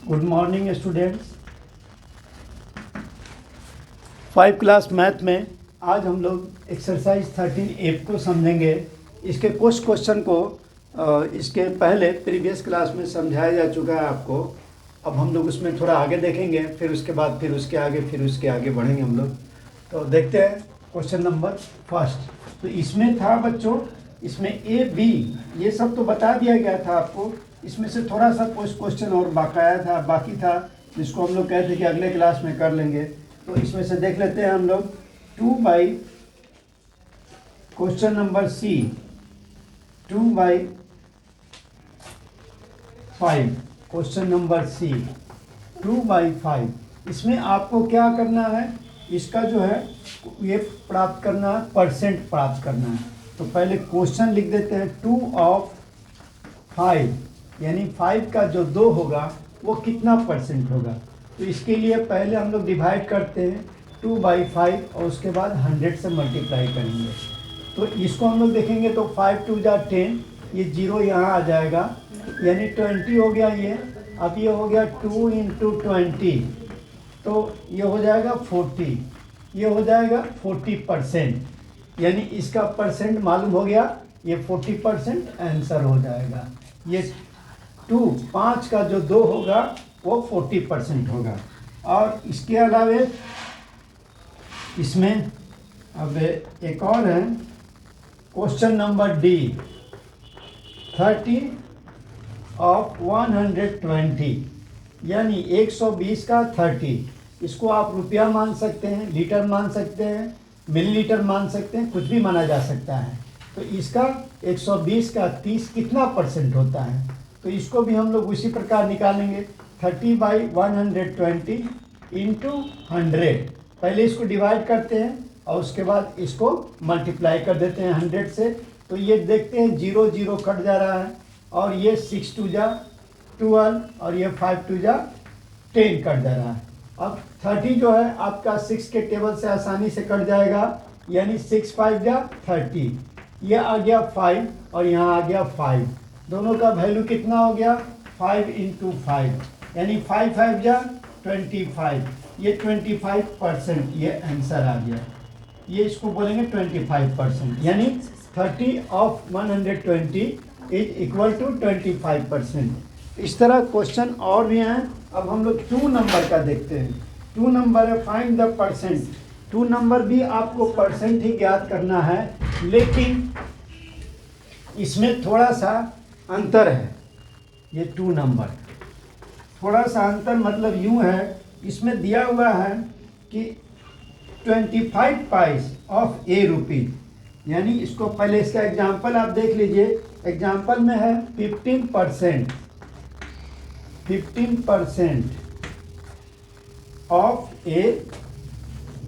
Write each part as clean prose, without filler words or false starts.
Good morning students. 5 class math में आज हम लोग एक्सरसाइज 13F को समझेंगे। इसके कुछ क्वेश्चन को इसके पहले प्रीवियस क्लास में समझाया जा चुका है आपको। अब हम लोग उसमें थोड़ा आगे देखेंगे, फिर उसके बाद फिर उसके आगे बढ़ेंगे हम लोग। तो देखते हैं क्वेश्चन नंबर फर्स्ट। तो इसमें था बच्चों, इसमें ए बी ये सब तो बता दिया गया था आपको। इसमें से थोड़ा सा कुछ क्वेश्चन और बाकी था जिसको हम लोग कहते थे कि अगले क्लास में कर लेंगे। तो इसमें से देख लेते हैं हम लोग 2 by question number C 2/5। Question number C 2/5। इसमें आपको क्या करना है, इसका जो है ये प्राप्त करना है, परसेंट प्राप्त करना है। तो पहले क्वेश्चन लिख देते हैं 2/5 यानी 5 का जो 2 होगा वो कितना परसेंट होगा। तो इसके लिए पहले हम लोग डिवाइड करते हैं 2/5 और उसके बाद 100 से मल्टीप्लाई करेंगे। तो इसको हम लोग देखेंगे तो 5 2 जा 10, ये 0 यहाँ आ जाएगा यानी 20 हो गया ये। अब ये हो गया 2 × 20 तो ये हो जाएगा 40, ये हो जाएगा 40%। यानी इसका परसेंट मालूम हो गया, ये 40% आंसर हो जाएगा। ये 5 का जो 2 होगा वो 40% होगा। और इसके अलावे इसमें अब एक और है क्वेश्चन नंबर डी 30 of 120 यानी 120 का 30। इसको आप रुपया मान सकते हैं, लीटर मान सकते हैं, मिलीलीटर मान सकते हैं, कुछ भी माना जा सकता है। तो इसका 120 का 30 कितना परसेंट होता है, तो इसको भी हम लोग उसी प्रकार निकालेंगे। 30/120 × 100। पहले इसको डिवाइड करते हैं और उसके बाद इसको मल्टीप्लाई कर देते हैं 100 से। तो ये देखते हैं 0 0 कट जा रहा है और ये 6 2 जा 12 और ये 5 2 जा 10 कट जा रहा है। अब 30 जो है आपका 6 के टेबल से आसानी से कट जाएगा यानी 6 5 जा 30। ये आ गया 5 और यहाँ आ गया 5। दोनों का वैल्यू कितना हो गया 5 × 5 यानी 5 5 जा 25। ये 25% ये आंसर आ गया। ये इसको बोलेंगे 25% यानी 30 of 120 इज इक्वल टू 25%। इस तरह क्वेश्चन और भी हैं। अब हम लोग 2 नंबर का देखते हैं। 2 नंबर है फाइंड द परसेंट। 2 नंबर भी आपको परसेंट ही ज्ञात करना है, लेकिन इसमें थोड़ा सा अंतर है। ये 2 नंबर थोड़ा सा अंतर मतलब यूँ है, इसमें दिया हुआ है कि 25 पैसे ऑफ ए रुपीज यानी इसको पहले इसका एग्जाम्पल आप देख लीजिए। एग्जाम्पल में है 15% ऑफ ए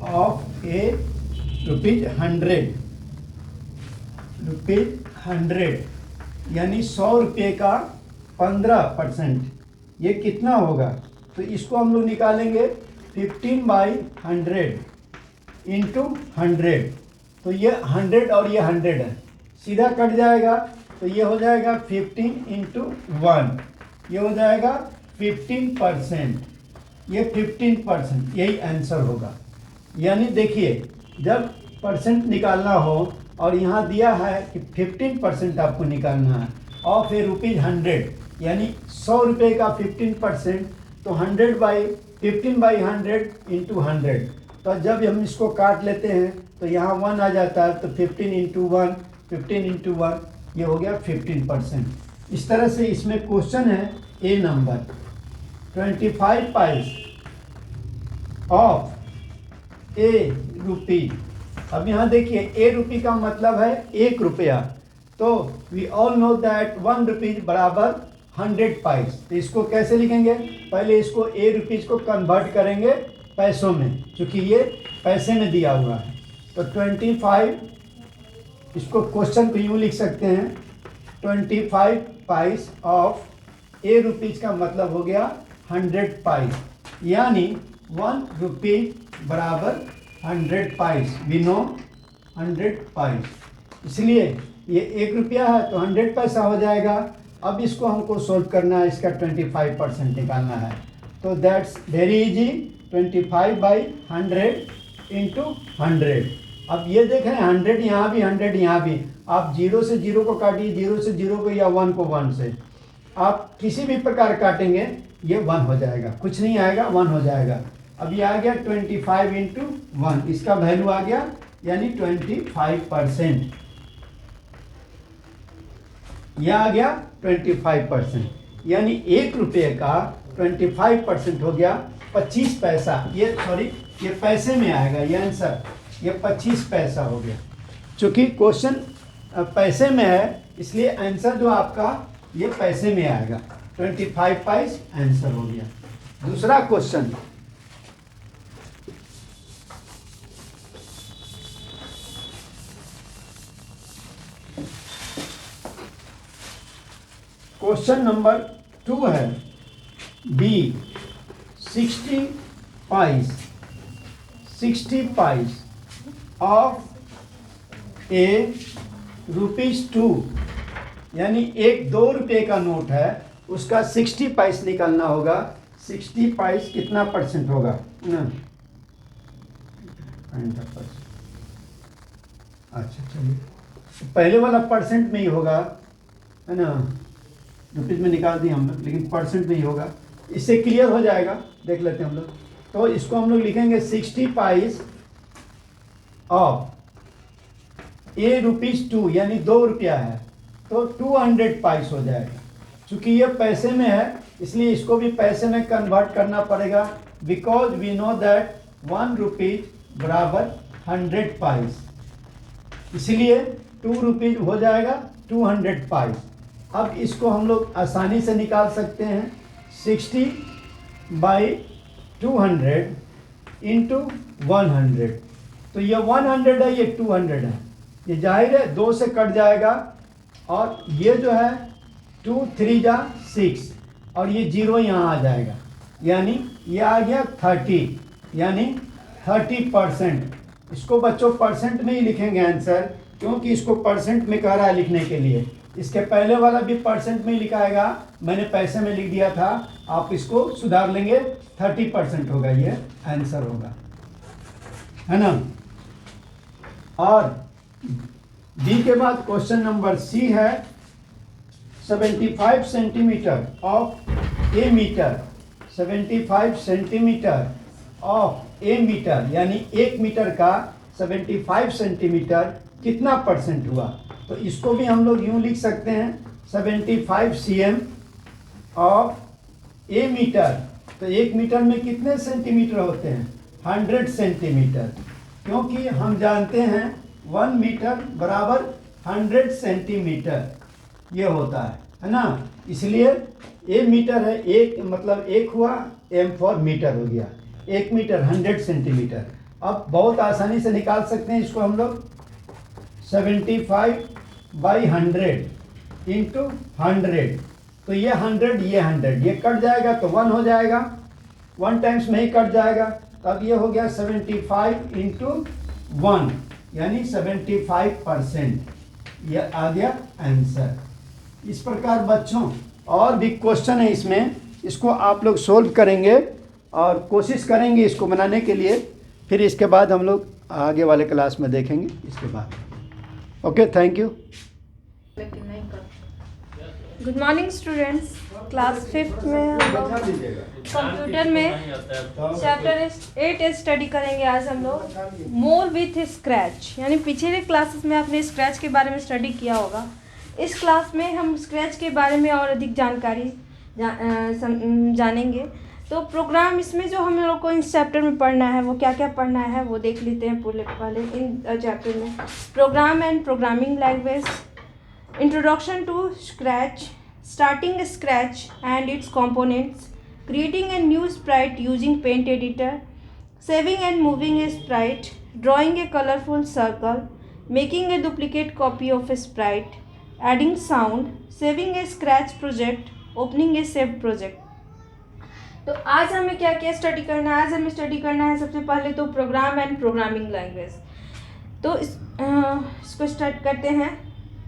₹100 यानी 100 रुपये का 15%। ये कितना होगा, तो इसको हम लोग निकालेंगे 15/100 × 100। तो ये 100 और ये 100 है, सीधा कट जाएगा। तो ये हो जाएगा 15 × 1, ये हो जाएगा 15%। ये 15%, यही आंसर होगा। यानी देखिए जब परसेंट निकालना हो और यहाँ दिया है कि 15% आपको निकालना है ऑफ ए ₹100 यानी 100 रुपये का 15%, तो 15/100 × 100। तो जब हम इसको काट लेते हैं तो यहाँ 1 आ जाता है, तो 15 × 1 ये हो गया 15%। इस तरह से इसमें क्वेश्चन है ए नंबर 25 पैसे ऑफ ए रुपी। अब यहाँ देखिए ए रुपी का मतलब है 1 रुपया। तो we all know that 1 rupees बराबर 100 पैसे। तो इसको कैसे लिखेंगे, पहले इसको ए रुपीज को कन्वर्ट करेंगे पैसों में, क्योंकि ये पैसे में दिया हुआ है। तो 25, इसको क्वेश्चन को यूँ लिख सकते हैं 25 पैसे ऑफ ए रुपीज का मतलब हो गया 100 पैसे यानी 1 रुपी बराबर 100 पैसे। वी नो 100 पैसे, इसलिए ये 1 रुपया है तो 100 पैसा हो जाएगा। अब इसको हमको सोल्व करना है, इसका 25% निकालना है। तो दैट्स वेरी इजी, 25/100 इंटू 100। अब ये देखें 100 यहाँ भी 100 यहाँ भी, आप 0 से 0 को काटिए, 0 से 0 को या 1 को 1 से, आप किसी भी प्रकार काटेंगे ये 1 हो जाएगा, कुछ नहीं आएगा 1 हो जाएगा। अब ये आ गया 25 इंटू 1, इसका वैल्यू आ गया यानी 25%, यह आ गया 25%, यानी 1 रुपये का 25% हो गया 25 पैसा। ये सॉरी ये पैसे में आएगा, ये आंसर ये 25 पैसा हो गया। चूँकि क्वेश्चन पैसे में है इसलिए आंसर जो आपका ये पैसे में आएगा, 25 पैस आंसर हो गया। दूसरा क्वेश्चन, क्वेश्चन नंबर 2 है, बी 60 पैस ऑफ ए ₹2, यानी एक 2 रुपये का नोट है, उसका 60 पैस निकालना होगा। 60 पैस कितना परसेंट होगा ना? अच्छा चलिए, पहले वाला परसेंट में ही होगा है ना, रुपीज में निकाल दिए हम लोग, लेकिन परसेंट में ही होगा, इससे क्लियर हो जाएगा। देख लेते हैं हम लोग, तो इसको हम लोग लिखेंगे 60 पैस ऑफ ए ₹2, यानी 2 रुपया है तो 200 पैस हो जाएगा। चूँकि ये पैसे में है इसलिए इसको भी पैसे में कन्वर्ट करना पड़ेगा, because we know that 1 rupees बराबर 100 पैस, इसलिए 2 रुपीज हो जाएगा 200 पैस। अब इसको हम लोग आसानी से निकाल सकते हैं, 60/200 इंटू 100, तो ये 100 है, ये 200 है, ये जाहिर है 2 से कट जाएगा, और ये जो है 2 3 जा 6 और ये 0 यहाँ आ जाएगा, यानी ये आ गया 30, यानी 30%। इसको बच्चों परसेंट में ही लिखेंगे आंसर, क्योंकि इसको परसेंट में कह रहा है लिखने के लिए। इसके पहले वाला भी परसेंट में ही लिखाएगा, मैंने पैसे में लिख दिया था, आप इसको सुधार लेंगे, 30% होगा, ये आंसर होगा, है ना। और डी के बाद क्वेश्चन नंबर सी है, 75 centimetre of a metre, 75 centimetre of a metre, यानी 1 मीटर का 75 सेंटीमीटर कितना परसेंट हुआ। तो इसको भी हम लोग यूँ लिख सकते हैं, 75 cm ऑफ ए मीटर, तो 1 मीटर में कितने सेंटीमीटर होते हैं, 100 सेंटीमीटर, क्योंकि हम जानते हैं 1 मीटर बराबर 100 सेंटीमीटर ये होता है ना, इसलिए ए मीटर है, एक मतलब 1 हुआ, m फॉर मीटर हो गया, 1 मीटर 100 सेंटीमीटर। अब बहुत आसानी से निकाल सकते हैं इसको हम लोग, 75/100 इंटू 100, तो ये 100 ये 100 ये कट जाएगा तो 1 हो जाएगा, 1 टाइम्स में ही कट जाएगा, तब ये हो गया 75 इंटू 1, यानी 75%, ये आ गया आंसर। इस प्रकार बच्चों और भी क्वेश्चन है इसमें, इसको आप लोग सोल्व करेंगे और कोशिश करेंगे इसको बनाने के लिए, फिर इसके बाद हम लोग आगे वाले क्लास में देखेंगे इसके बाद। Okay, thank you. Good morning students, class 5th में हम लोग कंप्यूटर में चैप्टर 8 स्टडी करेंगे। आज हम लोग मोर विथ स्क्रैच, यानी पिछले क्लासेस में आपने स्क्रैच के बारे में स्टडी किया होगा। इस क्लास में हम स्क्रैच के बारे में और अधिक जानकारी जानेंगे। तो प्रोग्राम इसमें जो हम लोग को इस चैप्टर में पढ़ना है वो क्या क्या पढ़ना है वो देख लेते हैं पहले इन चैप्टर में। Program and programming language, introduction to Scratch, starting Scratch and its components, creating a new sprite using paint editor, saving and moving a sprite, drawing a colorful circle, making a duplicate copy of a sprite, adding sound, saving a scratch project, opening a saved project। तो आज हमें क्या क्या study करना है, आज हमें study करना है सबसे पहले तो प्रोग्राम एंड प्रोग्रामिंग लैंग्वेज। तो इसको स्टार्ट करते हैं।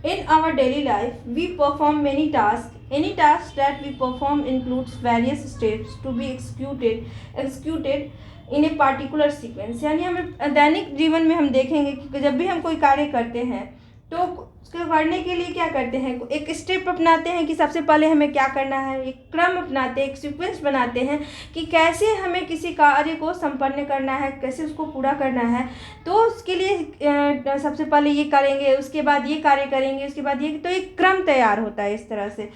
In our daily life we perform many task Any task that we perform includes various steps to be executed in a particular sequence. यानी हमें दैनिक जीवन में हम देखेंगे कि जब भी हम कोई कार्य करते हैं तो उसको करने के लिए क्या करते हैं, एक स्टेप अपनाते हैं कि सबसे पहले हमें क्या करना है, एक क्रम अपनाते हैं, एक सीक्वेंस बनाते हैं कि कैसे हमें किसी कार्य को संपन्न करना है, कैसे उसको पूरा करना है। तो उसके लिए सबसे पहले ये करेंगे, उसके बाद ये कार्य करेंगे, उसके बाद ये, तो एक क्रम तैयार होता है। इस तरह से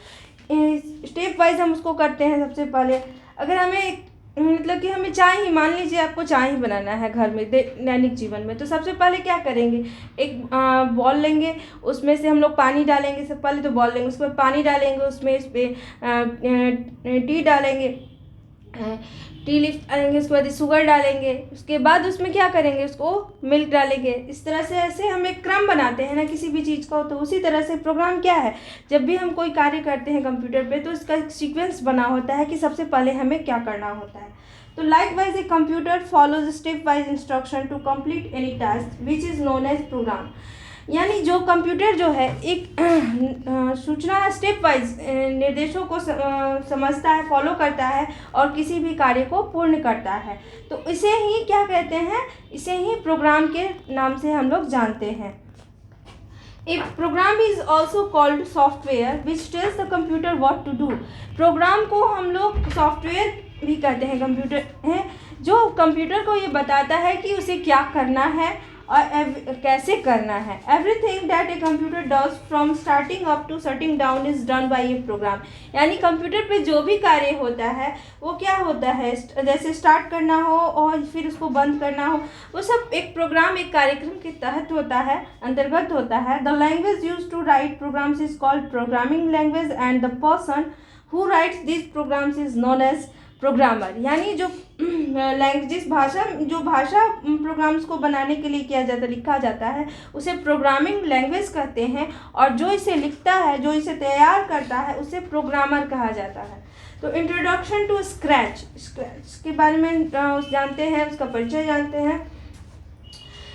स्टेप वाइज हम उसको करते हैं। सबसे पहले अगर हमें मतलब कि हमें चाय ही, मान लीजिए आपको चाय ही बनाना है घर में दैनिक जीवन में, तो सबसे पहले क्या करेंगे, एक बॉल लेंगे, उसमें से हम लोग पानी डालेंगे। सबसे पहले तो बॉल लेंगे, उसके बाद पानी डालेंगे, उसमें इस पर टी डालेंगे, टी लीफ डालेंगे, उसके बाद शुगर डालेंगे, उसके बाद उसमें क्या करेंगे, उसको मिल्क डालेंगे। इस तरह से ऐसे हम एक क्रम बनाते हैं ना किसी भी चीज़ का। तो उसी तरह से प्रोग्राम क्या है, जब भी हम कोई कार्य करते हैं कंप्यूटर पे तो इसका एक सीक्वेंस बना होता है कि सबसे पहले हमें क्या करना होता है। तो likewise a computer follows stepwise instruction to complete any task which is known as program. यानी जो कंप्यूटर जो है एक सूचना स्टेप वाइज निर्देशों को समझता है, फॉलो करता है और किसी भी कार्य को पूर्ण करता है। तो इसे ही क्या कहते हैं, इसे ही प्रोग्राम के नाम से हम लोग जानते हैं। A program is also called software which tells the computer what to do. Program को हम लोग सॉफ्टवेयर भी कहते हैं, कंप्यूटर है जो कंप्यूटर को ये बताता है कि उसे क्या करना है और कैसे करना है। Everything that a computer does from starting up to shutting down is done by a program. यानी कंप्यूटर पे जो भी कार्य होता है वो क्या होता है, जैसे स्टार्ट करना हो और फिर उसको बंद करना हो, वो सब एक प्रोग्राम, एक कार्यक्रम के तहत होता है, अंतर्गत होता है। The language use to write programs is called programming language and the person who writes this programs is known as programmer. यानी जो लैंग्वेज भाषा, जो भाषा प्रोग्राम्स को बनाने के लिए किया जाता, लिखा जाता है, उसे प्रोग्रामिंग लैंग्वेज कहते हैं। और जो इसे लिखता है, जो इसे तैयार करता है, उसे प्रोग्रामर कहा जाता है। तो इंट्रोडक्शन टू स्क्रैच, स्क्रैच के बारे में जानते हैं, उसका परिचय जानते हैं।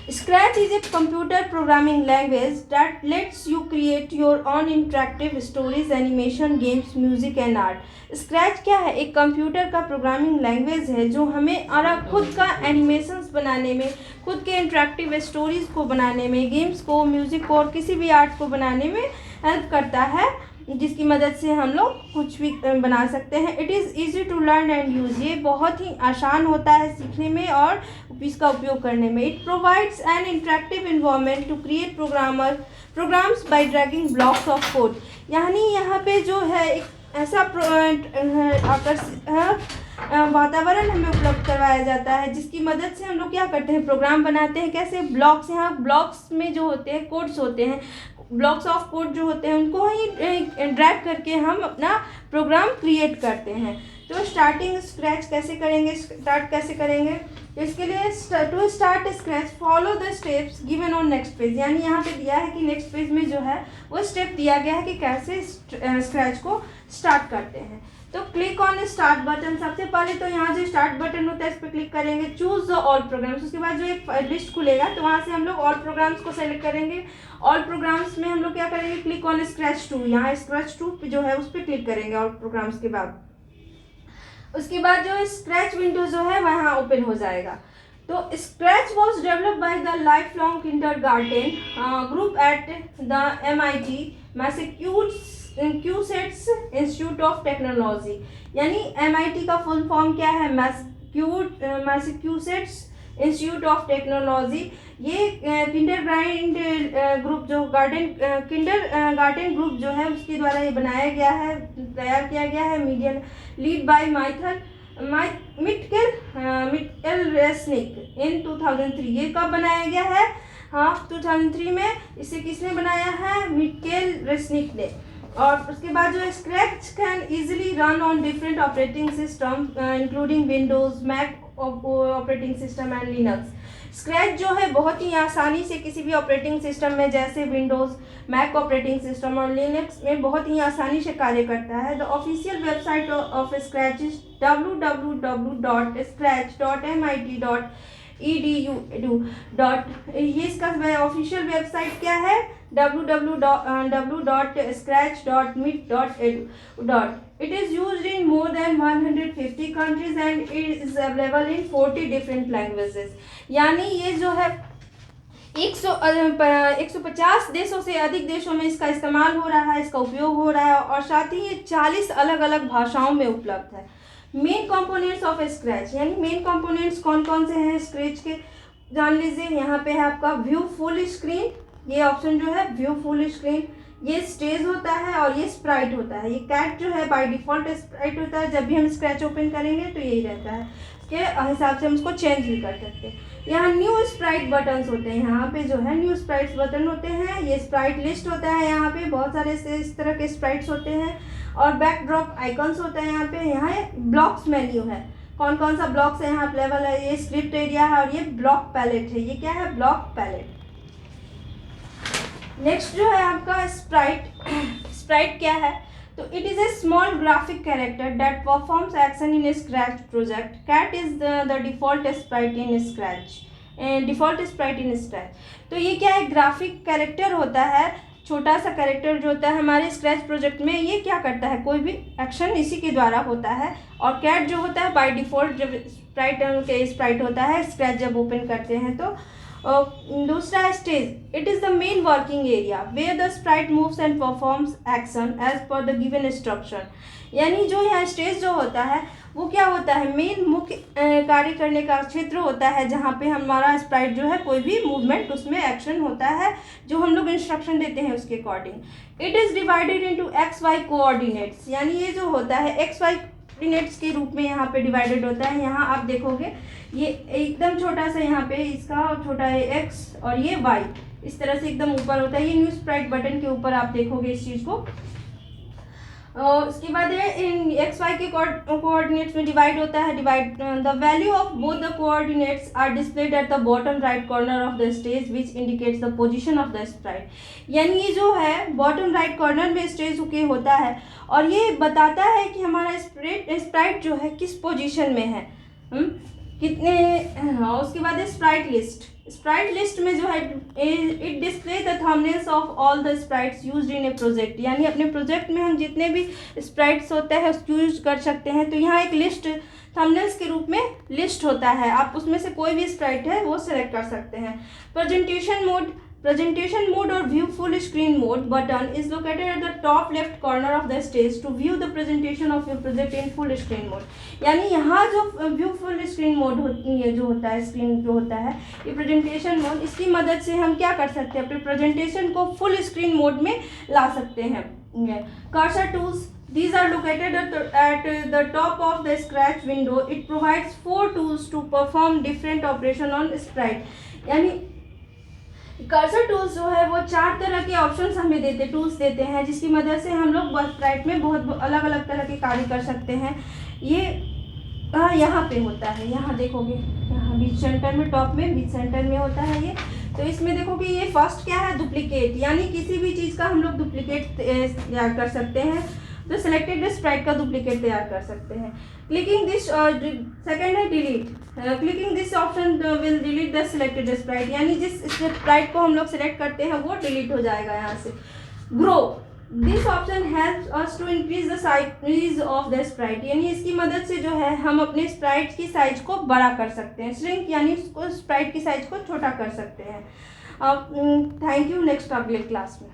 Scratch is a computer programming language that lets you create your own interactive stories, animation, games, music and art. Scratch क्या है, एक कंप्यूटर का प्रोग्रामिंग लैंग्वेज है जो हमें खुद का एनिमेशंस बनाने में, खुद के इंटरेक्टिव स्टोरीज को बनाने में, गेम्स को, म्यूजिक को और किसी भी आर्ट को बनाने में हेल्प करता है, जिसकी मदद से हम लोग कुछ भी बना सकते हैं। It is easy to learn and use, ये बहुत ही आसान होता है सीखने में और इसका उपयोग करने में। It provides an interactive environment to create programs by dragging blocks of code. यानी यहाँ पे जो है एक ऐसा वातावरण हमें उपलब्ध करवाया जाता है जिसकी मदद से हम लोग क्या करते हैं, प्रोग्राम बनाते हैं। कैसे, ब्लॉक्स, यहाँ ब्लॉक्स में जो होते हैं कोड्स होते हैं, ब्लॉक्स ऑफ कोड जो होते हैं उनको ही ड्रैग करके हम अपना प्रोग्राम क्रिएट करते हैं। तो स्टार्टिंग स्क्रैच कैसे करेंगे, स्टार्ट कैसे करेंगे, तो इसके लिए to start Scratch follow the steps given on next page. यानी यहाँ पे दिया है कि नेक्स्ट पेज में जो है वो स्टेप दिया गया है कि कैसे स्क्रैच को स्टार्ट करते हैं। तो क्लिक ऑन स्टार्ट बटन, सबसे पहले तो यहाँ जो स्टार्ट बटन होता है इस पर क्लिक करेंगे, चूज द ऑल प्रोग्राम्स। उसके बाद जो एक लिस्ट खुलेगा तो वहाँ से हम लोग ऑल प्रोग्राम्स को सेलेक्ट करेंगे। ऑल प्रोग्राम्स में हम लोग क्या करेंगे, क्लिक ऑन स्क्रैच 2, यहाँ स्क्रैच 2 जो है उस पर क्लिक करेंगे ऑल प्रोग्राम्स के बाद। उसके बाद जो स्क्रैच विंडो जो है वहाँ ओपन हो जाएगा। तो scratch was developed by the life long kindergarten group at the MIT Massachusetts institute of technology. यानी MIT का फुल फॉर्म क्या है, मैसेच्यूसेट्स इंस्टीट्यूट ऑफ टेक्नोलॉजी। ये किंडरगार्टन ग्रुप जो किंडरगार्टन ग्रुप जो है उसके द्वारा ये बनाया गया है, तैयार किया गया है। मीडियल लीड बाय मिटकेल रेसनिक इन 2003। ये कब बनाया गया है, हाँ 2003 में। इसे किसने बनाया है, मिटकेल रेसनिक ने। और उसके बाद जो है Scratch can easily run on different operating system including Windows, Mac operating system and Linux. Scratch जो है बहुत ही आसानी से किसी भी ऑपरेटिंग सिस्टम में जैसे विंडोज़, मैक ऑपरेटिंग सिस्टम और लिनक्स में बहुत ही आसानी से कार्य करता है। The official website of scratch is www.scratch.mit.edu. ये इसका ऑफिशियल वेबसाइट क्या है, www.scratch.mit.edu. It is used in more than 150 countries and it is available in 40 different languages. यानी ये जो है 150 देशों से अधिक देशों में इसका इस्तेमाल हो रहा है, इसका उपयोग हो रहा है, और साथ ही ये 40 अलग अलग भाषाओं में उपलब्ध है। मेन कंपोनेंट्स ऑफ स्क्रैच, यानी मेन कंपोनेंट्स कौन कौन से हैं स्क्रैच के, जान लीजिए। यहाँ पे है आपका व्यू फुल स्क्रीन, ये ऑप्शन जो है व्यू फुल स्क्रीन, ये स्टेज होता है और ये स्प्राइट होता है। ये कैट जो है बाय डिफ़ॉल्ट स्प्राइट होता है, जब भी हम स्क्रैच ओपन करेंगे तो यही रहता है, के हिसाब से हम इसको चेंज भी कर सकते हैं। यहाँ न्यू स्प्राइट बटन्स होते हैं, यहाँ पे जो है न्यू स्प्राइट्स बटन होते हैं। ये स्प्राइट लिस्ट होता है, यहाँ पे बहुत सारे इस तरह के स्प्राइट्स होते हैं, और बैकड्रॉप आइकन्स होते हैं। यहाँ पे यहाँ ब्लॉक्स मेन्यू है, कौन कौन सा ब्लॉक्स है यहाँ अवेलेबल है, ये स्क्रिप्ट एरिया है और ये ब्लॉक पैलेट है। ये क्या है, ब्लॉक पैलेट। नेक्स्ट जो है आपका स्प्राइट। स्प्राइट क्या है, तो it is a small graphic character that performs action in Scratch project. Cat is the default sprite in Scratch, default sprite in Scratch. तो ये क्या है, ग्राफिक कैरेक्टर होता है, छोटा सा कैरेक्टर जो होता है हमारे स्क्रैच प्रोजेक्ट में। ये क्या करता है, कोई भी एक्शन इसी के द्वारा होता है। और कैट जो होता है बाय डिफ़ॉल्ट जब स्प्राइट होता है स्क्रैच जब ओपन करते हैं तो। दूसरा है stage. It is the main working area where the sprite moves and performs action as per the given instruction. यानी जो यहाँ स्टेज जो होता है वो क्या होता है, मेन मुख्य कार्य करने का क्षेत्र होता है, जहाँ पे हमारा स्प्राइट जो है कोई भी मूवमेंट उसमें एक्शन होता है जो हम लोग इंस्ट्रक्शन देते हैं उसके according. It is divided into XY coordinates, यानी ये जो होता है XY कोऑर्डिनेट्स के रूप में यहाँ पे डिवाइडेड होता है। यहाँ आप देखोगे ये एकदम छोटा सा, यहाँ पे इसका छोटा है X और ये Y, इस तरह से एकदम ऊपर होता है। ये न्यू स्प्राइट बटन के ऊपर आप देखोगे इस चीज़ को। उसके बाद है इन XY के कोऑर्डिनेट्स में डिवाइड होता है। Divide the value of both the coordinates are displayed at the bottom right corner of the stage which indicates the position of the sprite. यानी ये जो है बॉटम राइट कॉर्नर में स्टेज के होता है और ये बताता है कि हमारा स्प्राइट जो है किस पोजीशन में है, कितने। उसके बाद है स्प्राइट लिस्ट। स्प्राइट लिस्ट में जो है it display the thumbnails of all the sprites used in A project. यानी अपने प्रोजेक्ट में हम जितने भी स्प्राइट्स होते हैं उसको यूज कर सकते हैं। तो यहाँ एक लिस्ट थंबनेल्स के रूप में लिस्ट होता है, आप उसमें से कोई भी स्प्राइट है वो सेलेक्ट कर सकते हैं। Presentation mode or view full screen mode button is located at the top left corner of the stage to view the presentation of your project in full screen mode। यानी यहाँ जो view full screen mode होती है, जो होता है screen जो होता है ये प्रेजेंटेशन मोड, इसकी मदद से हम क्या कर सकते हैं, अपने प्रेजेंटेशन को फुल स्क्रीन मोड में ला सकते हैं। Cursor tools, these are located at the top of the scratch window। it provides 4 tools to perform different operation on sprite। यानी कर्सर टूल्स जो है वो 4 तरह के ऑप्शंस हमें टूल्स देते हैं, जिसकी मदद से हम लोग स्प्राइट में बहुत अलग अलग तरह के कार्य कर सकते हैं। ये यहाँ पे होता है, यहाँ देखोगे, यहाँ बीच सेंटर में, टॉप में बीच सेंटर में होता है ये। तो इसमें देखोगे ये फर्स्ट क्या है, डुप्लीकेट, यानी किसी भी चीज़ का हम लोग डुप्लीकेट तैयार कर सकते हैं। तो सिलेक्टेड स्प्राइट का डुप्लीकेट तैयार कर सकते हैं। क्लिकिंग दिस, सेकेंड है delete. Clicking this option will delete the selected Sprite, यानी जिस स्प्राइट को हम लोग सिलेक्ट करते हैं वो डिलीट हो जाएगा यहाँ से। Grow, this option helps us to increase the size of the sprite, यानी इसकी मदद से जो है हम अपने स्प्राइट की साइज को बड़ा कर सकते हैं। श्रिंक, यानी उसको स्प्राइट की साइज को छोटा कर सकते हैं। थैंक यू, नेक्स्ट अगले क्लास में।